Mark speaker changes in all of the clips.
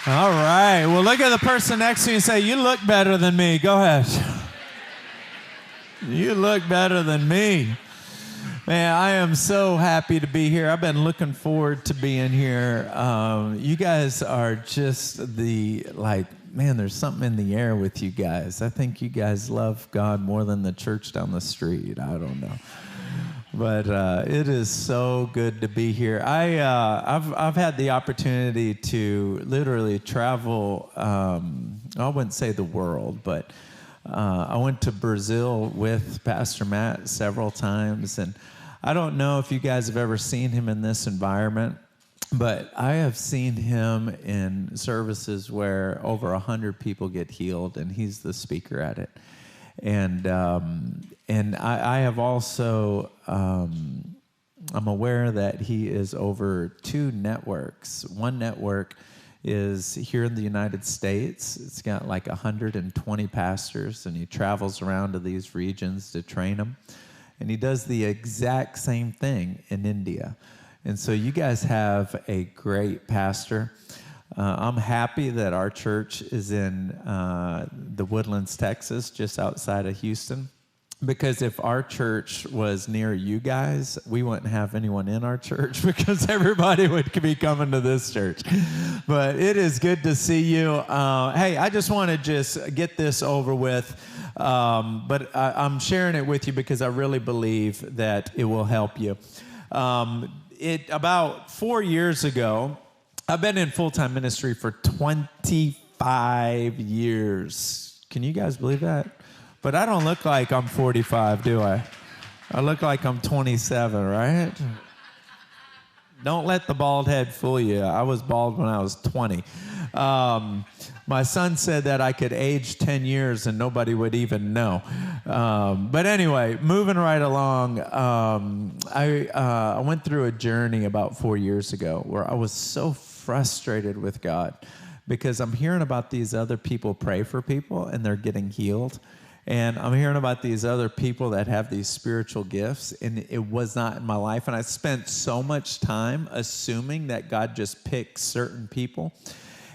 Speaker 1: All right. Well, look at the person next to you and say, you look better than me. Go ahead. You look better than me. Man, I am so happy to be here. I've been looking forward to being here. You guys are just man, there's something in the air with you guys. I think you guys love God more than the church down the street. I don't know. But it is so good to be here. I've had the opportunity to literally travel, I wouldn't say the world, but I went to Brazil with Pastor Matt several times, and I don't know if you guys have ever seen him in this environment, but I have seen him in services where over 100 people get healed, and he's the speaker at it. And I have also, I'm aware that he is over 2 networks. One network is here in the United States. It's got like 120 pastors, and he travels around to these regions to train them. And he does the exact same thing in India. And so you guys have a great pastor. I'm happy that our church is in the Woodlands, Texas, just outside of Houston. Because if our church was near you guys, we wouldn't have anyone in our church because everybody would be coming to this church. But it is good to see you. Hey, I just want to just get this over with. But I'm sharing it with you because I really believe that it will help you. About 4 years ago, I've been in full-time ministry for 25 years. Can you guys believe that? But I don't look like I'm 45, do I? I look like I'm 27, right? Don't let the bald head fool you. I was bald when I was 20. My son said that I could age 10 years and nobody would even know. But anyway, moving right along, I went through a journey about 4 years ago where I was so frustrated with God because I'm hearing about these other people pray for people and they're getting healed. And I'm hearing about these other people that have these spiritual gifts, and it was not in my life. And I spent so much time assuming that God just picks certain people.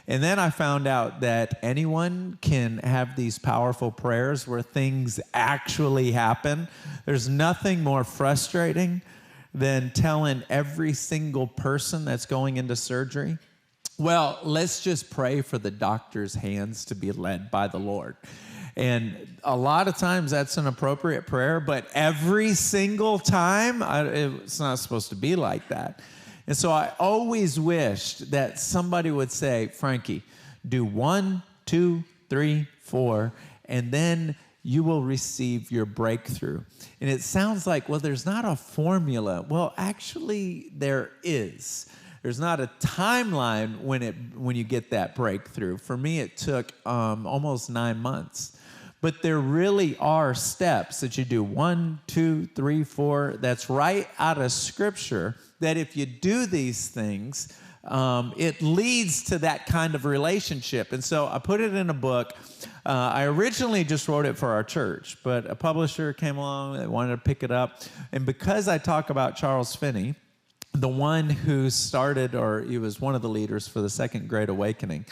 Speaker 1: And then I found out that anyone can have these powerful prayers where things actually happen. There's nothing more frustrating than telling every single person that's going into surgery, well, let's just pray for the doctor's hands to be led by the Lord. And a lot of times that's an appropriate prayer, but every single time, it's not supposed to be like that. And so I always wished that somebody would say, Frankie, do 1, 2, 3, 4, and then you will receive your breakthrough. And it sounds like, well, there's not a formula. Well, actually, there is. There's not a timeline when you get that breakthrough. For me, it took almost 9 months. But there really are steps that you do 1, 2, 3, 4. That's right out of Scripture, that if you do these things, it leads to that kind of relationship. And so I put it in a book. I originally just wrote it for our church, but a publisher came along that wanted to pick it up. And because I talk about Charles Finney, the one who started, or he was one of the leaders for the Second Great Awakening,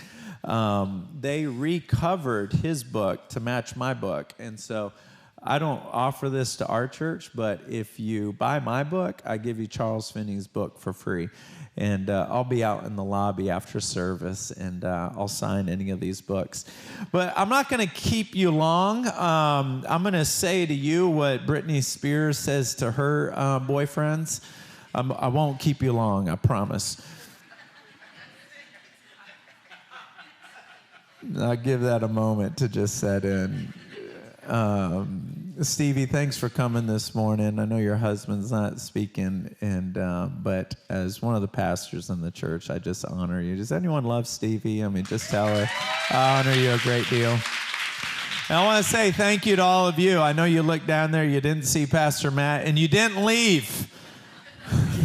Speaker 1: they recovered his book to match my book. And so I don't offer this to our church, but if you buy my book, I give you Charles Finney's book for free. And I'll be out in the lobby after service, and I'll sign any of these books. But I'm not going to keep you long. I'm going to say to you what Britney Spears says to her boyfriends. I won't keep you long, I promise. I'll give that a moment to just set in. Stevie, thanks for coming this morning. I know your husband's not speaking, but as one of the pastors in the church, I just honor you. Does anyone love Stevie? I mean, just tell her I honor you a great deal. And I want to say thank you to all of you. I know you looked down there, you didn't see Pastor Matt, and you didn't leave.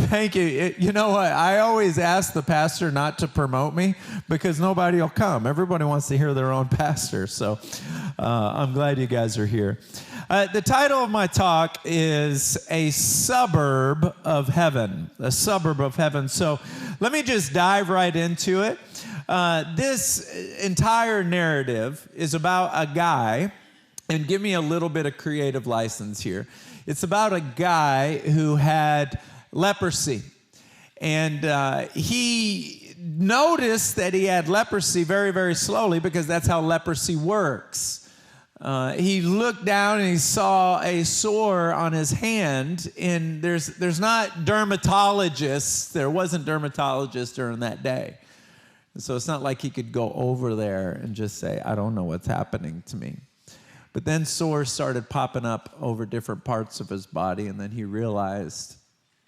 Speaker 1: Thank you. You know what? I always ask the pastor not to promote me because nobody will come. Everybody wants to hear their own pastor. So I'm glad you guys are here. The title of my talk is A Suburb of Heaven. A Suburb of Heaven. So let me just dive right into it. This entire narrative is about a guy, and give me a little bit of creative license here. It's about a guy who had leprosy. And he noticed that he had leprosy very, very slowly because that's how leprosy works. He looked down and he saw a sore on his hand, and there's not dermatologists. There wasn't dermatologists during that day. So it's not like he could go over there and just say, I don't know what's happening to me. But then sores started popping up over different parts of his body, and then he realized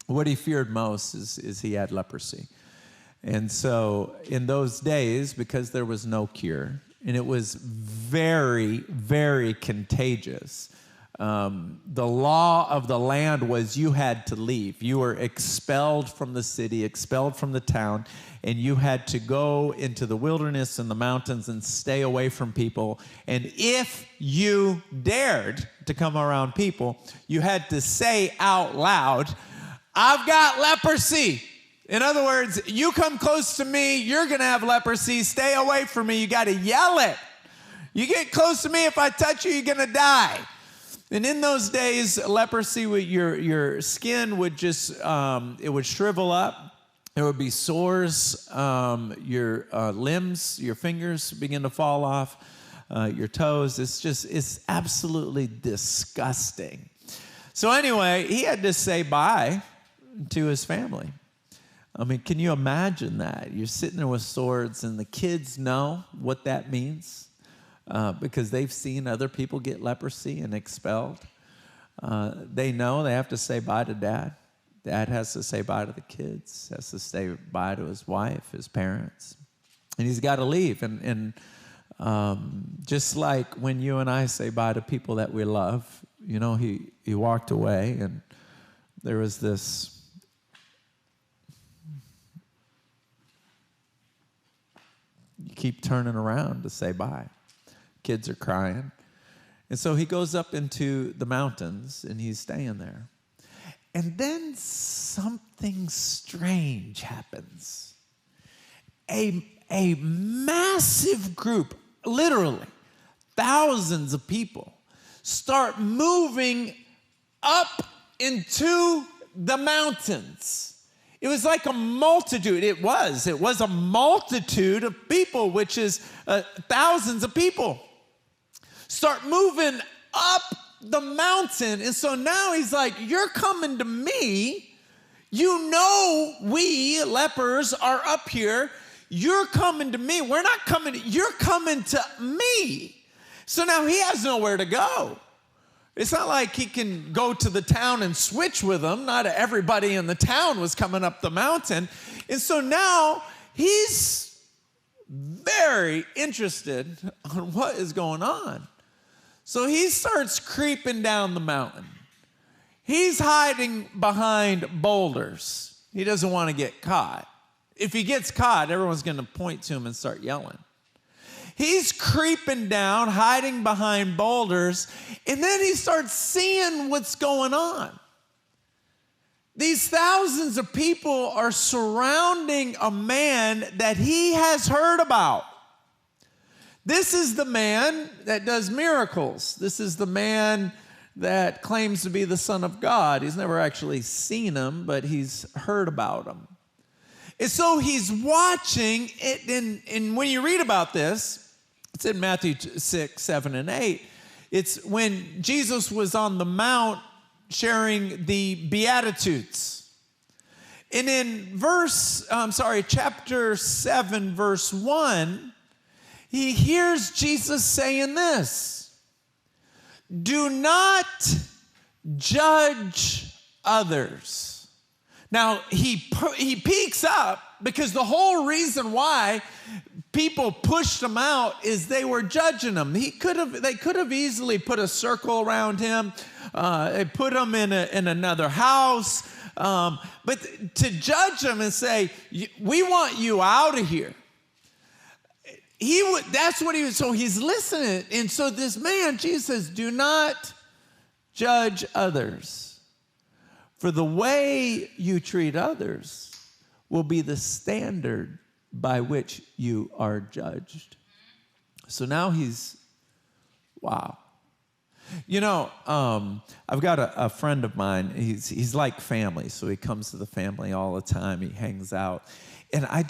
Speaker 1: what he feared most is he had leprosy. And so in those days, because there was no cure, and it was very, very contagious, the law of the land was you had to leave. You were expelled from the city, expelled from the town, and you had to go into the wilderness and the mountains and stay away from people. And if you dared to come around people, you had to say out loud, I've got leprosy. In other words, you come close to me, you're going to have leprosy. Stay away from me. You got to yell it. You get close to me, if I touch you, you're going to die. And in those days, leprosy, your skin would just, it would shrivel up. There would be sores. Your limbs, your fingers begin to fall off. Your toes. It's absolutely disgusting. So anyway, he had to say bye to his family. I mean, can you imagine that? You're sitting there with swords, and the kids know what that means because they've seen other people get leprosy and expelled. They know they have to say bye to dad. Dad has to say bye to the kids, has to say bye to his wife, his parents. And he's got to leave. And just like when you and I say bye to people that we love, you know, he walked away, and there was this... You keep turning around to say bye. Kids are crying. And so he goes up into the mountains, and he's staying there. And then something strange happens. A massive group, literally thousands of people, start moving up into the mountains. It was like a multitude. It was a multitude of people, which is thousands of people. Start moving up the mountain. And so now he's like, you're coming to me. You know we lepers are up here. You're coming to me. We're not coming to, you're coming to me. So now he has nowhere to go. It's not like he can go to the town and switch with them. Not everybody in the town was coming up the mountain. And so now he's very interested on what is going on. So he starts creeping down the mountain. He's hiding behind boulders. He doesn't want to get caught. If he gets caught, everyone's going to point to him and start yelling. He's creeping down, hiding behind boulders, and then he starts seeing what's going on. These thousands of people are surrounding a man that he has heard about. This is the man that does miracles. This is the man that claims to be the Son of God. He's never actually seen him, but he's heard about him. And so he's watching it, and when you read about this, it's in Matthew 6, 7, and 8. It's when Jesus was on the mount sharing the Beatitudes. And in chapter 7, verse 1, he hears Jesus saying this: do not judge others. Now, he peeks up because the whole reason why people pushed him out is they were judging him. They could have easily put a circle around him, put him in another house, but to judge him and say, we want you out of here. That's what he was. So he's listening. And so this man, Jesus says, do not judge others. For the way you treat others will be the standard by which you are judged. So now wow. You know, I've got a friend of mine. He's like family, so he comes to the family all the time. He hangs out. And I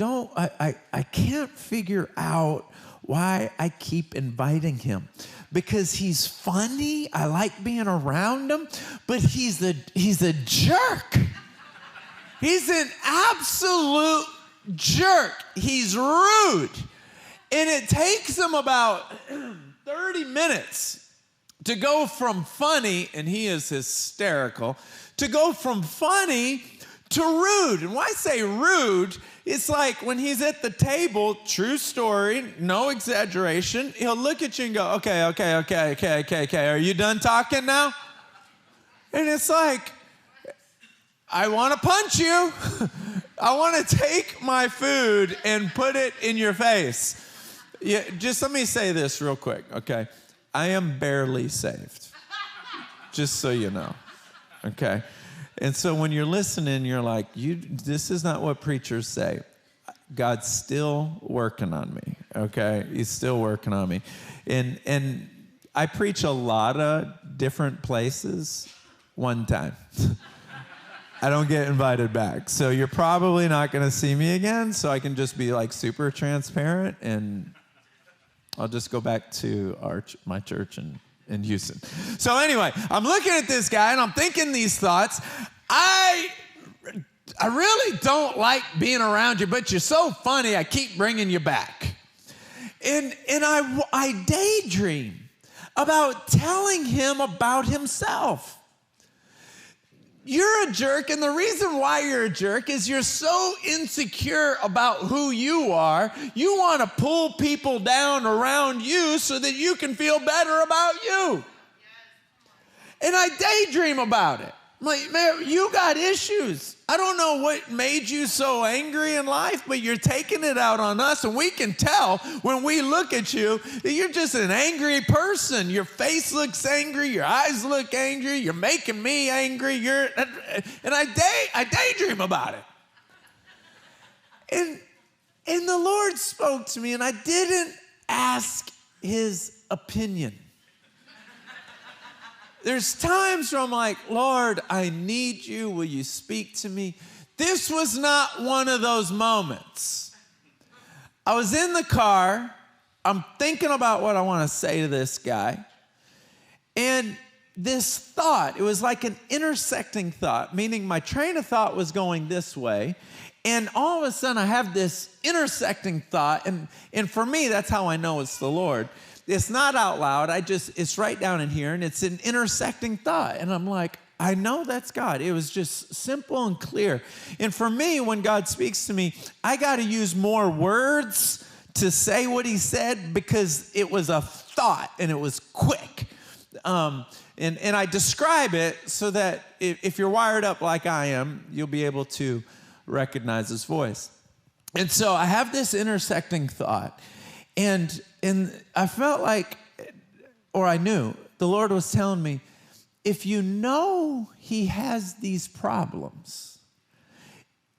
Speaker 1: can't figure out why I keep inviting him. Because he's funny, I like being around him, but he's a jerk. He's an absolute jerk. He's rude. And it takes him about 30 minutes to go from funny, and he is hysterical, to go from funny to rude. And why I say rude, it's like when he's at the table, true story, no exaggeration, he'll look at you and go, okay, are you done talking now? And it's like, I want to punch you. I want to take my food and put it in your face. Yeah, just let me say this real quick, okay? I am barely saved, just so you know, okay? And so when you're listening, you're like, this is not what preachers say. God's still working on me, okay? He's still working on me. And I preach a lot of different places one time. I don't get invited back. So you're probably not going to see me again, so I can just be like super transparent, and I'll just go back to my church in Houston. So anyway, I'm looking at this guy, and I'm thinking these thoughts. I really don't like being around you, but you're so funny, I keep bringing you back. And I daydream about telling him about himself. You're a jerk, and the reason why you're a jerk is you're so insecure about who you are, you want to pull people down around you so that you can feel better about you. And I daydream about it. I'm like, man, you got issues. I don't know what made you so angry in life, but you're taking it out on us, and we can tell when we look at you that you're just an angry person. Your face looks angry, your eyes look angry, you're making me angry. And I daydream about it. And the Lord spoke to me, and I didn't ask his opinion. There's times where I'm like, Lord, I need you. Will you speak to me? This was not one of those moments. I was in the car. I'm thinking about what I want to say to this guy. And this thought, it was like an intersecting thought, meaning my train of thought was going this way. And all of a sudden, I have this intersecting thought. And for me, that's how I know it's the Lord. It's not out loud. It's right down in here, and it's an intersecting thought. And I'm like, I know that's God. It was just simple and clear. And for me, when God speaks to me, I got to use more words to say what he said because it was a thought, and it was quick. And I describe it so that if you're wired up like I am, you'll be able to recognize his voice. And so I have this intersecting thought. And I felt like, or I knew, the Lord was telling me, if you know he has these problems,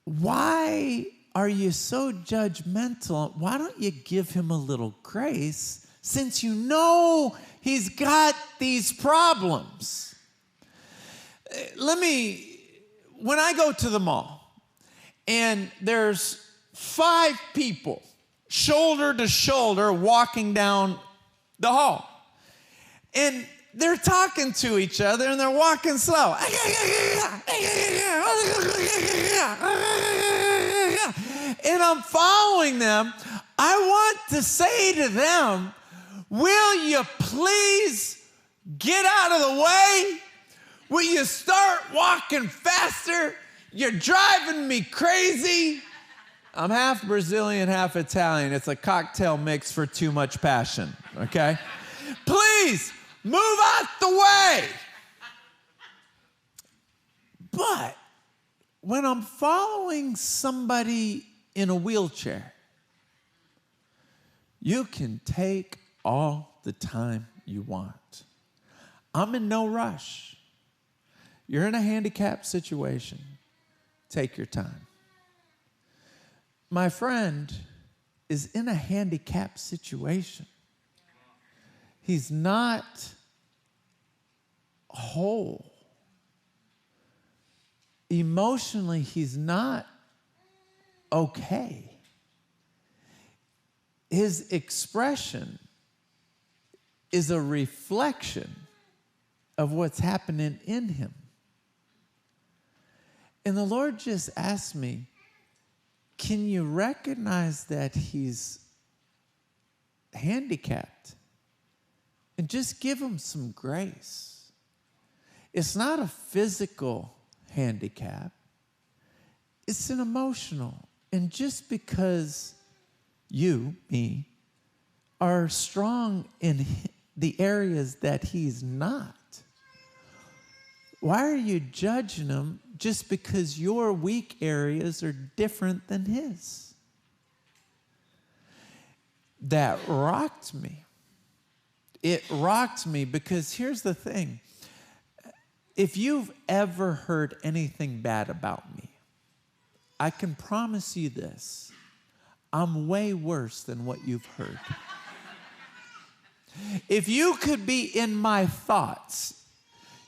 Speaker 1: why are you so judgmental? Why don't you give him a little grace since you know he's got these problems? When I go to the mall and there's 5 people shoulder to shoulder walking down the hall. And they're talking to each other and they're walking slow. And I'm following them. I want to say to them, will you please get out of the way? Will you start walking faster? You're driving me crazy. I'm half Brazilian, half Italian. It's a cocktail mix for too much passion, okay? Please, move out the way. But when I'm following somebody in a wheelchair, you can take all the time you want. I'm in no rush. You're in a handicapped situation. Take your time. my friend is in a handicapped situation. He's not whole. Emotionally, he's not okay. His expression is a reflection of what's happening in him. And the Lord just asked me, can you recognize that he's handicapped? And just give him some grace. It's not a physical handicap. It's an emotional. And just because you, me, are strong in the areas that he's not, why are you judging him just because your weak areas are different than his? That rocked me. It rocked me because here's the thing. If you've ever heard anything bad about me, I can promise you this. I'm way worse than what you've heard. If you could be in my thoughts,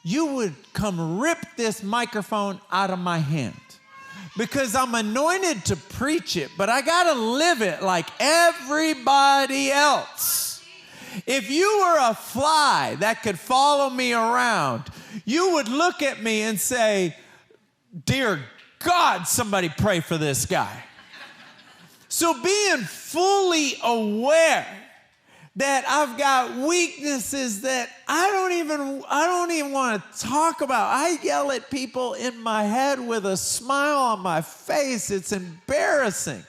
Speaker 1: you would come rip this microphone out of my hand because I'm anointed to preach it, but I got to live it like everybody else. If you were a fly that could follow me around, you would look at me and say, "Dear God, somebody pray for this guy." So being fully aware that I've got weaknesses that I don't even want to talk about. I yell at people in my head with a smile on my face. It's embarrassing.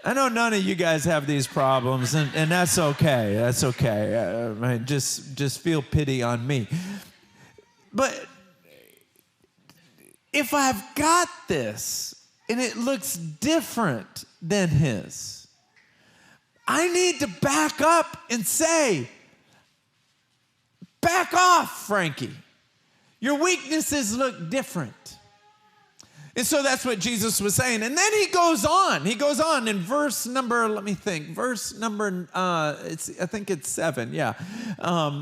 Speaker 1: I know none of you guys have these problems, and that's okay. That's okay. Just feel pity on me. But if I've got this, and it looks different than his, I need to back up and say, back off, Frankie. Your weaknesses look different. And so that's what Jesus was saying. And then he goes on. He goes on in verse number, I think it's 7, yeah.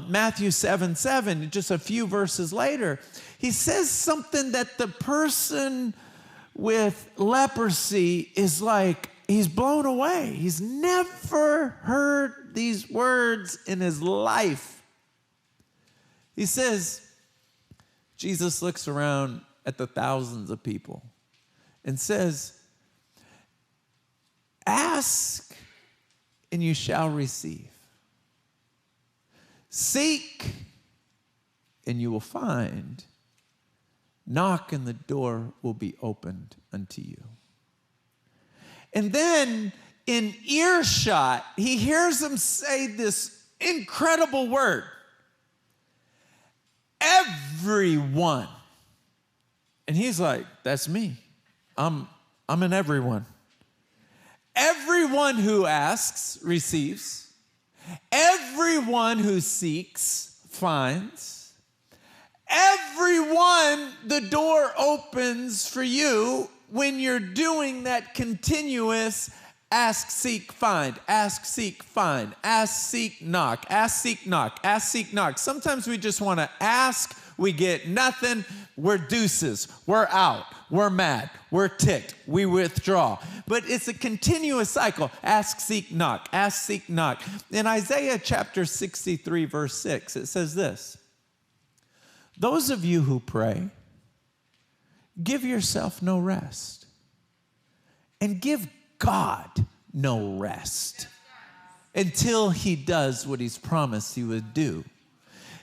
Speaker 1: Matthew 7:7, just a few verses later. He says something that the person with leprosy is like, he's blown away. He's never heard these words in his life. He says, Jesus looks around at the thousands of people and says, "Ask and you shall receive. Seek and you will find. Knock and the door will be opened unto you." And then in earshot, he hears them say this incredible word. Everyone. And he's like, that's me. I'm an everyone. Everyone who asks receives. Everyone who seeks finds. Everyone, the door opens for you when you're doing that continuous ask, seek, find, ask, seek, find, ask, seek, knock, ask, seek, knock, ask, seek, knock. Sometimes we just want to ask, we get nothing, we're deuces, we're out, we're mad, we're ticked, we withdraw. But it's a continuous cycle. Ask, seek, knock, ask, seek, knock. In Isaiah chapter 63, verse 6, it says this: "Those of you who pray, give yourself no rest, and give God no rest until he does what he's promised he would do."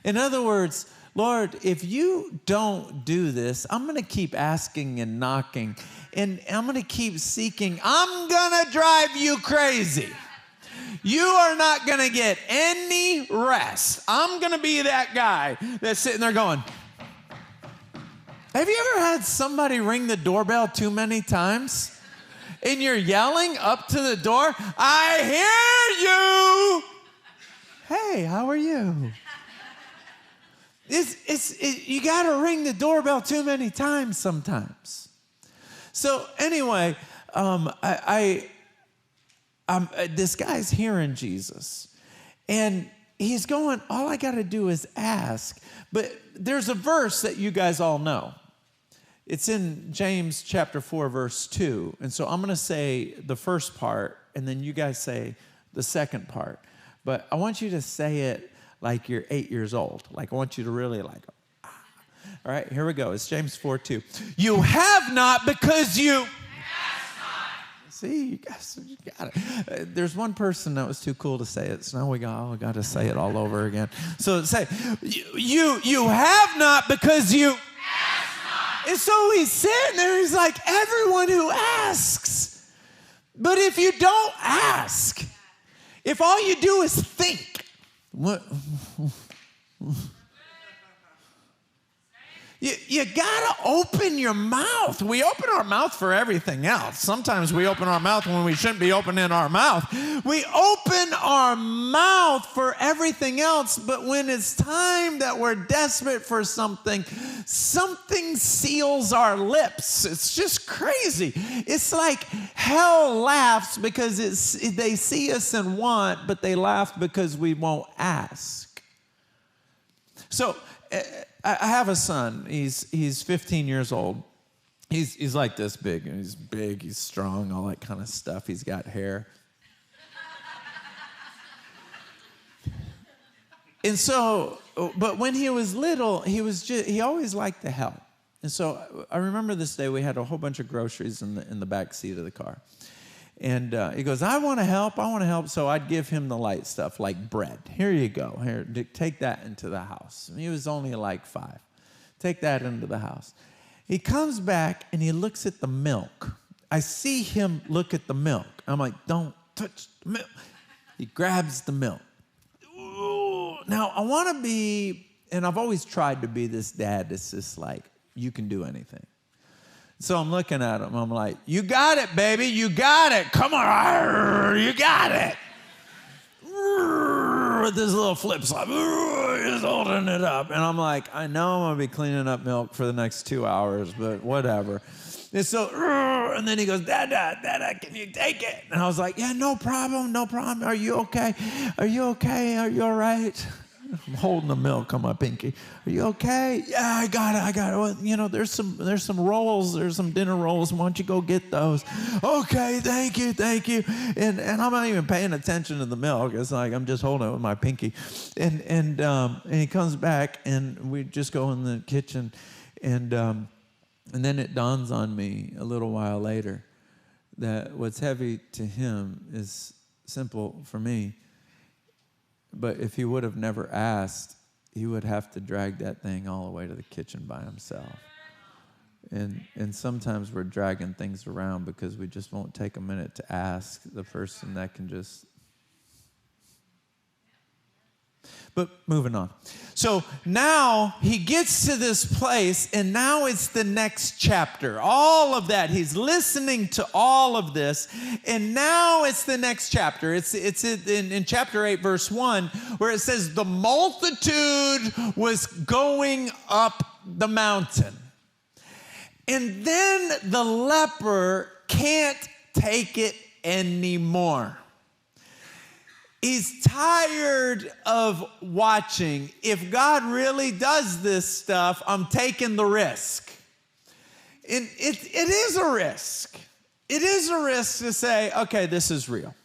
Speaker 1: In other words, Lord, if you don't do this, I'm going to keep asking and knocking, and I'm going to keep seeking. I'm going to drive you crazy. You are not going to get any rest. I'm going to be that guy that's sitting there going, have you ever had somebody ring the doorbell too many times? And you're yelling up to the door, "I hear you. Hey, how are you?" you got to ring the doorbell too many times sometimes. So anyway, this guy's hearing Jesus, and he's going, all I got to do is ask. But there's a verse that you guys all know. It's in James chapter 4, verse 2. And so I'm going to say the first part, and then you guys say the second part. But I want you to say it like you're 8 years old. Like I want you to really like, ah. All right, here we go. It's James 4, 2. You have not because you ask not. See, you guys you got it. There's one person that was too cool to say it, so now we got to say it all over again. So say, you have not because you ask not. And so he's sitting there, he's like, everyone who asks. But if you don't ask, if all you do is think, what? You gotta open your mouth. We open our mouth for everything else. Sometimes we open our mouth when we shouldn't be opening our mouth. We open our mouth for everything else, but when it's time that we're desperate for something, something seals our lips. It's just crazy. It's like hell laughs because they see us and want, but they laugh because we won't ask. So I have a son. He's 15 years old. He's like this big. He's big, he's strong, all that kind of stuff. He's got hair. And so, but when he was little, he always liked to help. And so I remember this day we had a whole bunch of groceries in the back seat of the car. And he goes, I want to help. So I'd give him the light stuff like bread. Here you go. Here, take that into the house. And he was only like 5. Take that into the house. He comes back and he looks at the milk. I see him look at the milk. I'm like, don't touch the milk. He grabs the milk. Ooh. Now, I want to be, and I've always tried to be this dad that's just like, you can do anything. So I'm looking at him. I'm like, you got it, baby. You got it. Come on. You got it. With this little flip flop. He's holding it up. And I'm like, I know I'm going to be cleaning up milk for the next 2 hours, but whatever. And so, and then he goes, Dada, can you take it? And I was like, yeah, no problem. Are you okay? Are you all right? I'm holding the milk on my pinky. Are you okay? Yeah, I got it. Well, there's some rolls. There's some dinner rolls. Why don't you go get those? Okay, thank you. And I'm not even paying attention to the milk. It's like I'm just holding it with my pinky. And he comes back, and we just go in the kitchen, and then it dawns on me a little while later that what's heavy to him is simple for me. But if he would have never asked, he would have to drag that thing all the way to the kitchen by himself. And sometimes we're dragging things around because we just won't take a minute to ask the person that can just... But moving on. So now he gets to this place, and now it's the next chapter. All of that. He's listening to all of this, and now it's the next chapter. It's in chapter 8, verse 1, where it says, the multitude was going up the mountain. And then the leper can't take it anymore. He's tired of watching. If God really does this stuff, I'm taking the risk. And it is a risk. It is a risk to say, okay, this is real.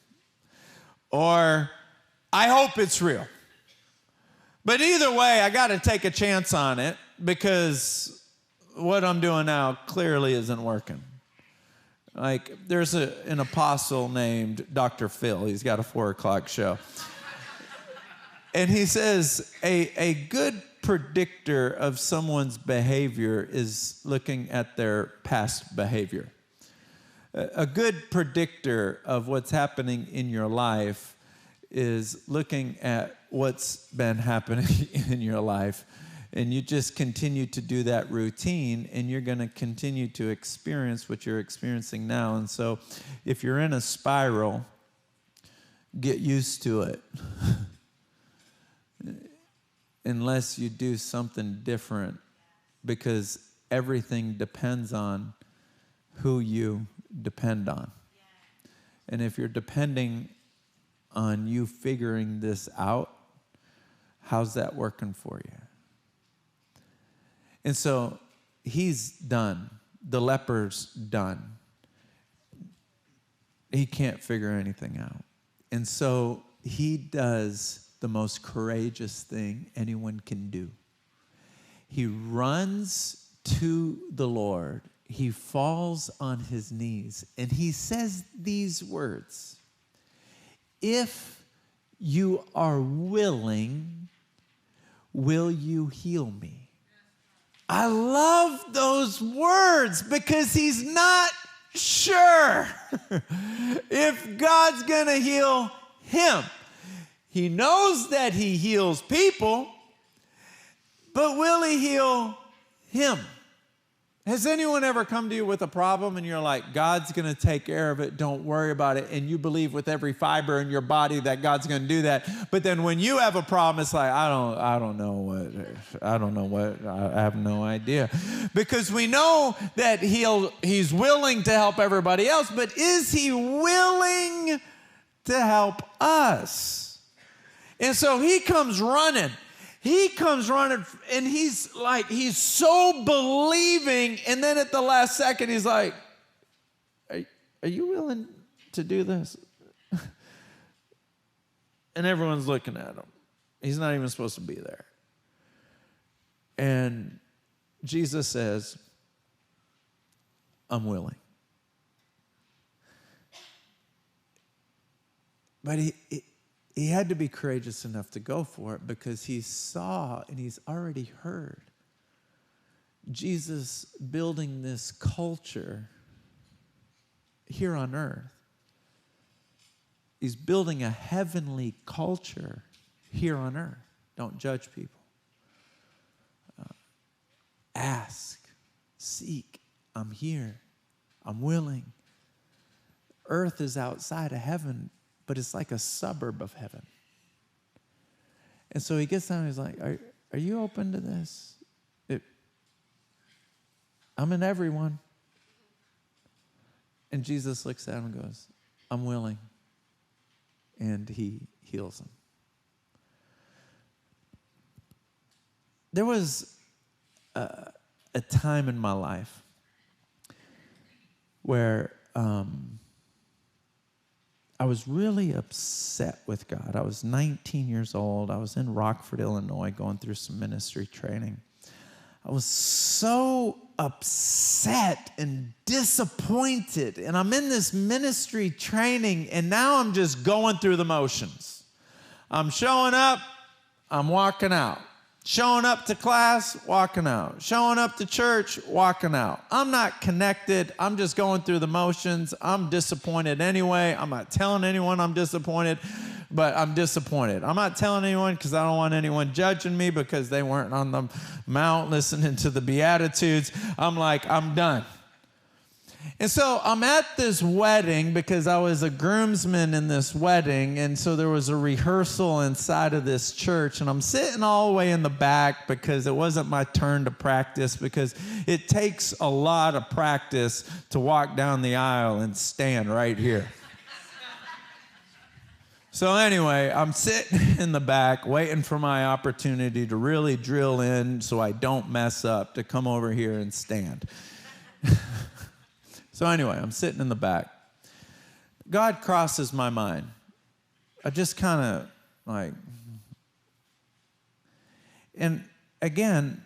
Speaker 1: Or I hope it's real. But either way, I got to take a chance on it because what I'm doing now clearly isn't working. Like, there's an apostle named Dr. Phil. He's got a 4 o'clock show. And he says a good predictor of someone's behavior is looking at their past behavior. A good predictor of what's happening in your life is looking at what's been happening in your life. And you just continue to do that routine, and you're going to continue to experience what you're experiencing now. And so if you're in a spiral, get used to it. unless you do something different, because everything depends on who you depend on. And if you're depending on you figuring this out, how's that working for you? And so he's done. The leper's done. He can't figure anything out. And so he does the most courageous thing anyone can do. He runs to the Lord. He falls on his knees and he says these words: "If you are willing, will you heal me?" I love those words because he's not sure if God's going to heal him. He knows that he heals people, but will he heal him? Has anyone ever come to you with a problem and you're like, God's going to take care of it, don't worry about it, and you believe with every fiber in your body that God's going to do that, but then when you have a problem, it's like, I have no idea. Because we know that he's willing to help everybody else, but is he willing to help us? And so he comes running. And he's so believing. And then at the last second, he's like, are you willing to do this? And everyone's looking at him. He's not even supposed to be there. And Jesus says, I'm willing. But he had to be courageous enough to go for it because he saw and he's already heard Jesus building this culture here on earth. He's building a heavenly culture here on earth. Don't judge people. Ask, seek, I'm here, I'm willing. Earth is outside of heaven, but it's like a suburb of heaven. And so he gets down and he's like, are you open to this? I'm in everyone. And Jesus looks at him and goes, I'm willing. And he heals him. There was a time in my life where I was really upset with God. I was 19 years old. I was in Rockford, Illinois, going through some ministry training. I was so upset and disappointed. And I'm in this ministry training, and now I'm just going through the motions. I'm showing up, I'm walking out. Showing up to class, walking out. Showing up to church, walking out. I'm not connected. I'm just going through the motions. I'm disappointed anyway. I'm not telling anyone I'm disappointed, but I'm disappointed. I'm not telling anyone because I don't want anyone judging me because they weren't on the mount listening to the Beatitudes. I'm like, I'm done. And so I'm at this wedding because I was a groomsman in this wedding. And so there was a rehearsal inside of this church. And I'm sitting all the way in the back because it wasn't my turn to practice, because it takes a lot of practice to walk down the aisle and stand right here. So anyway, I'm sitting in the back waiting for my opportunity to really drill in so I don't mess up, to come over here and stand. So anyway, I'm sitting in the back. God crosses my mind. I just kind of like, and again,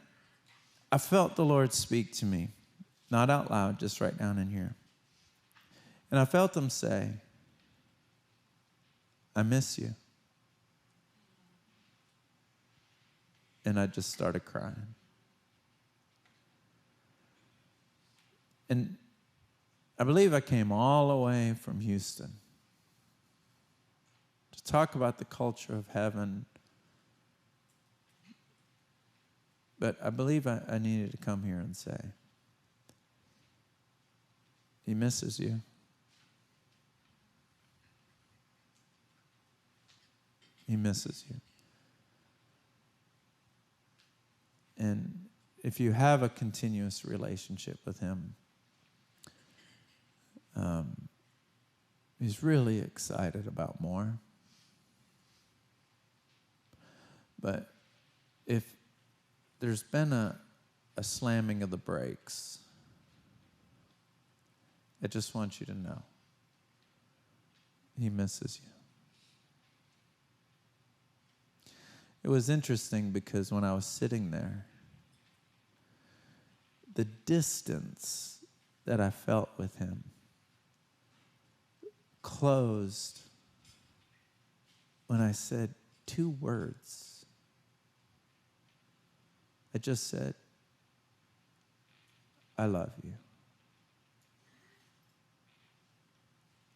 Speaker 1: I felt the Lord speak to me, not out loud, just right down in here. And I felt him say, I miss you. And I just started crying. And I believe I came all the way from Houston to talk about the culture of heaven. But I believe I needed to come here and say, he misses you. He misses you. And if you have a continuous relationship with him, he's really excited about more. But if there's been a slamming of the brakes, I just want you to know he misses you. It was interesting because when I was sitting there, the distance that I felt with him closed when I said 2 words. I just said, I love you.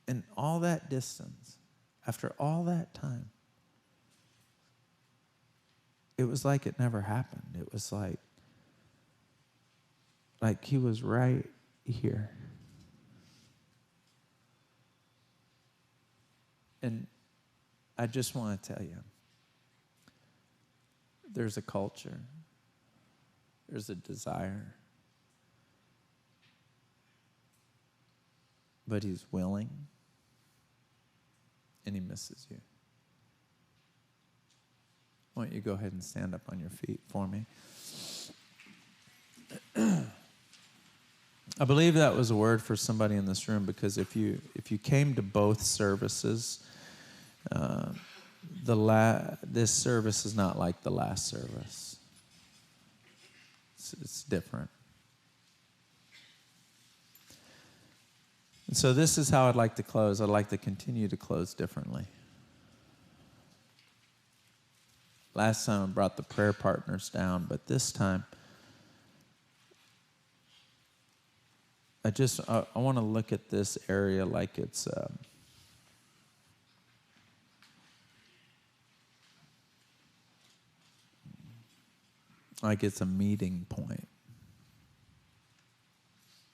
Speaker 1: And all that distance, after all that time, it was like it never happened. It was like he was right here. And I just want to tell you, there's a culture, there's a desire, but he's willing, and he misses you. Why don't you go ahead and stand up on your feet for me? I believe that was a word for somebody in this room, because if you came to both services, this service is not like the last service. It's different. And so this is how I'd like to close. I'd like to continue to close differently. Last time I brought the prayer partners down, but this time I want to look at this area like it's a meeting point.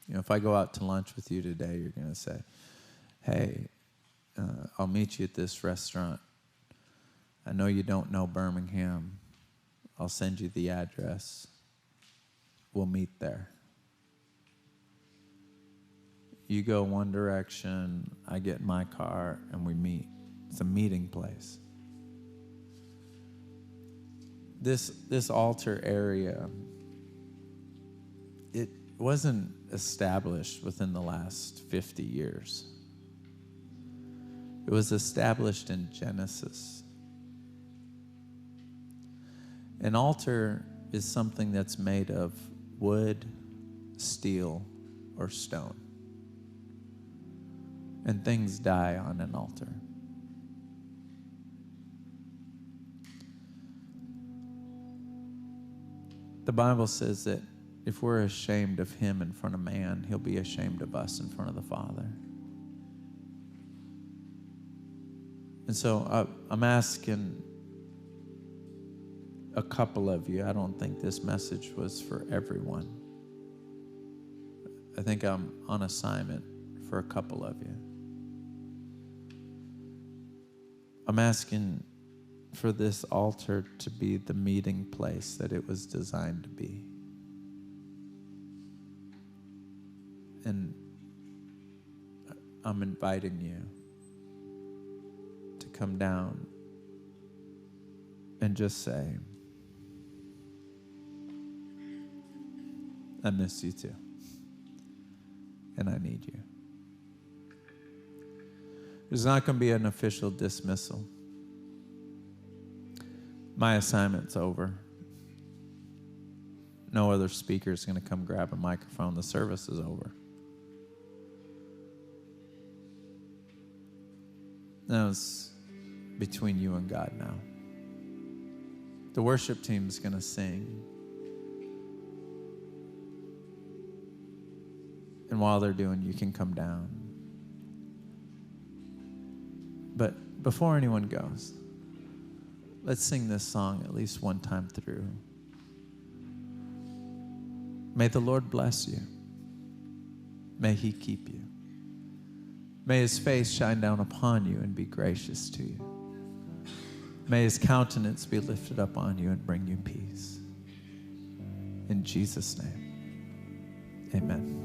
Speaker 1: You know, if I go out to lunch with you today, you're going to say, hey, I'll meet you at this restaurant. I know you don't know Birmingham. I'll send you the address. We'll meet there. You go one direction, I get in my car, and we meet. It's a meeting place. This altar area, it wasn't established within the last 50 years. It was established in Genesis. An altar is something that's made of wood, steel, or stone. And things die on an altar. The Bible says that if we're ashamed of him in front of man, he'll be ashamed of us in front of the Father. And so I'm asking a couple of you. I don't think this message was for everyone. I think I'm on assignment for a couple of you. I'm asking for this altar to be the meeting place that it was designed to be. And I'm inviting you to come down and just say, I miss you too. And I need you. There's not going to be an official dismissal. My assignment's over. No other speaker is going to come grab a microphone. The service is over. Now it's between you and God now. The worship team is going to sing. And while they're doing, you can come down. But before anyone goes, let's sing this song at least one time through. May the Lord bless you. May he keep you. May his face shine down upon you and be gracious to you. May his countenance be lifted up on you and bring you peace. In Jesus' name, amen.